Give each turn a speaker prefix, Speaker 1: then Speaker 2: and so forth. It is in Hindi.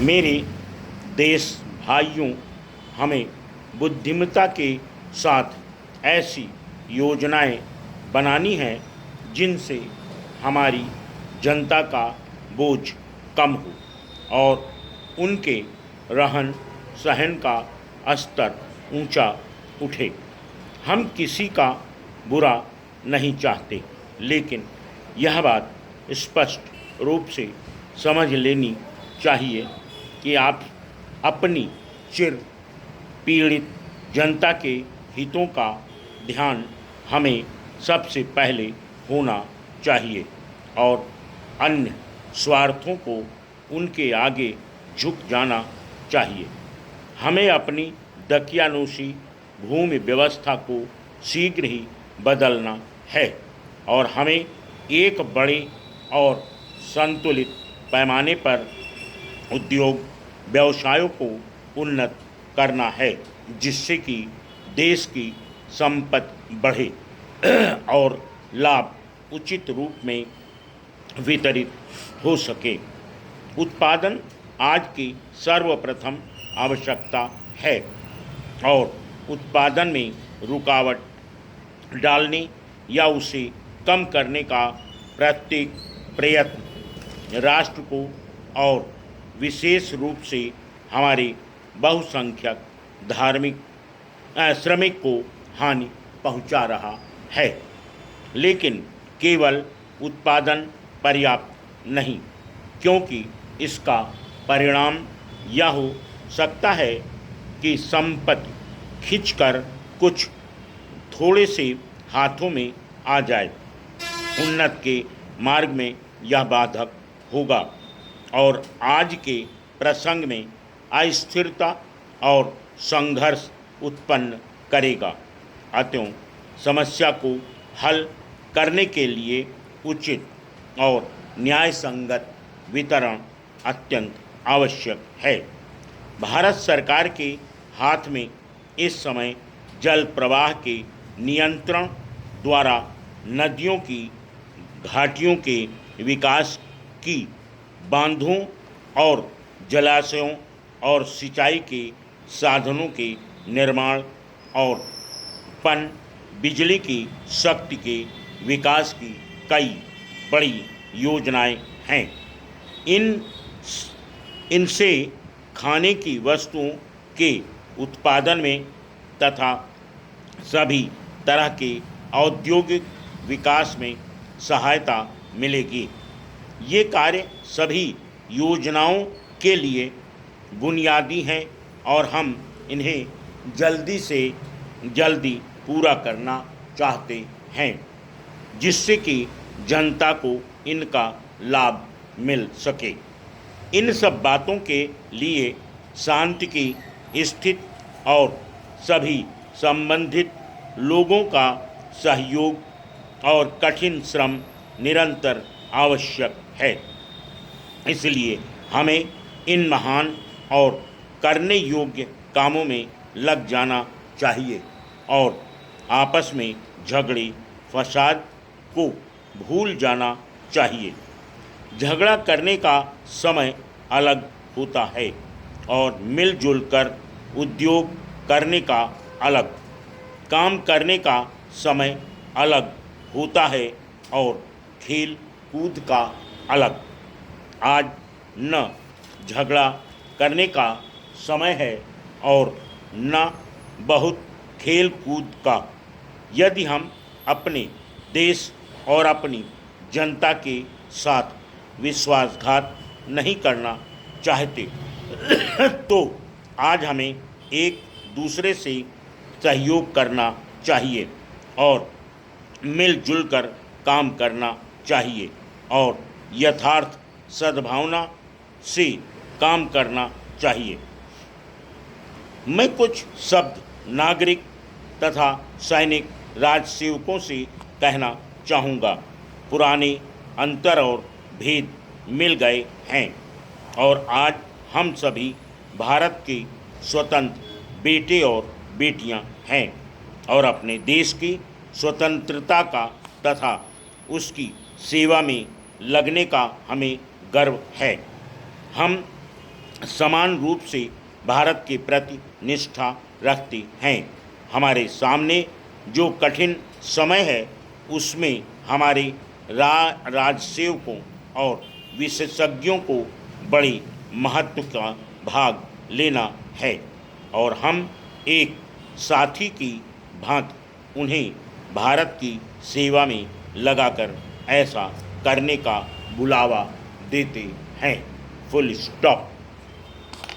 Speaker 1: मेरे देश भाइयों, हमें बुद्धिमत्ता के साथ ऐसी योजनाएं बनानी हैं जिनसे हमारी जनता का बोझ कम हो और उनके रहन सहन का स्तर ऊंचा उठे। हम किसी का बुरा नहीं चाहते, लेकिन यह बात स्पष्ट रूप से समझ लेनी चाहिए कि आप अपनी चिर पीड़ित जनता के हितों का ध्यान हमें सबसे पहले होना चाहिए और अन्य स्वार्थों को उनके आगे झुक जाना चाहिए। हमें अपनी दकियानूसी भूमि व्यवस्था को शीघ्र ही बदलना है और हमें एक बड़े और संतुलित पैमाने पर उद्योग व्यवसायों को उन्नत करना है, जिससे कि देश की संपत्ति बढ़े और लाभ उचित रूप में वितरित हो सके। उत्पादन आज की सर्वप्रथम आवश्यकता है और उत्पादन में रुकावट डालने या उसे कम करने का प्रत्येक प्रयत्न राष्ट्र को और विशेष रूप से हमारे बहुसंख्यक श्रमिक को हानि पहुंचा रहा है। लेकिन केवल उत्पादन पर्याप्त नहीं, क्योंकि इसका परिणाम यह हो सकता है कि संपत्ति खींचकर कुछ थोड़े से हाथों में आ जाए। उन्नति के मार्ग में यह बाधक होगा और आज के प्रसंग में अस्थिरता और संघर्ष उत्पन्न करेगा। अतः समस्या को हल करने के लिए उचित और न्यायसंगत वितरण अत्यंत आवश्यक है। भारत सरकार के हाथ में इस समय जल प्रवाह के नियंत्रण द्वारा नदियों की घाटियों के विकास की, बांधों और जलाशयों और सिंचाई के साधनों के निर्माण और पन बिजली की शक्ति के विकास की कई बड़ी योजनाएं हैं। इनसे खाने की वस्तुओं के उत्पादन में तथा सभी तरह के औद्योगिक विकास में सहायता मिलेगी। ये कार्य सभी योजनाओं के लिए बुनियादी हैं और हम इन्हें जल्दी से जल्दी पूरा करना चाहते हैं, जिससे कि जनता को इनका लाभ मिल सके। इन सब बातों के लिए शांति की स्थिति और सभी संबंधित लोगों का सहयोग और कठिन श्रम निरंतर आवश्यक है। इसलिए हमें इन महान और करने योग्य कामों में लग जाना चाहिए और आपस में झगड़े फसाद को भूल जाना चाहिए। झगड़ा करने का समय अलग होता है और मिलजुल कर उद्योग करने का अलग, काम करने का समय अलग होता है और खेल कूद का अलग। आज न झगड़ा करने का समय है और न बहुत खेल कूद का। यदि हम अपने देश और अपनी जनता के साथ विश्वासघात नहीं करना चाहते तो आज हमें एक दूसरे से सहयोग करना चाहिए और मिलजुल कर काम करना चाहिए और यथार्थ सद्भावना से काम करना चाहिए। मैं कुछ शब्द नागरिक तथा सैनिक राजसेवकों से कहना चाहूँगा। पुराने अंतर और भेद मिल गए हैं और आज हम सभी भारत के स्वतंत्र बेटे और बेटियां हैं और अपने देश की स्वतंत्रता का तथा उसकी सेवा में लगने का हमें गर्व है। हम समान रूप से भारत के प्रति निष्ठा रखते हैं। हमारे सामने जो कठिन समय है उसमें हमारे राजसेवकों और विशेषज्ञों को बड़ी महत्व का भाग लेना है और हम एक साथी की भांति उन्हें भारत की सेवा में लगाकर ऐसा करने का बुलावा देते हैं। Full stop.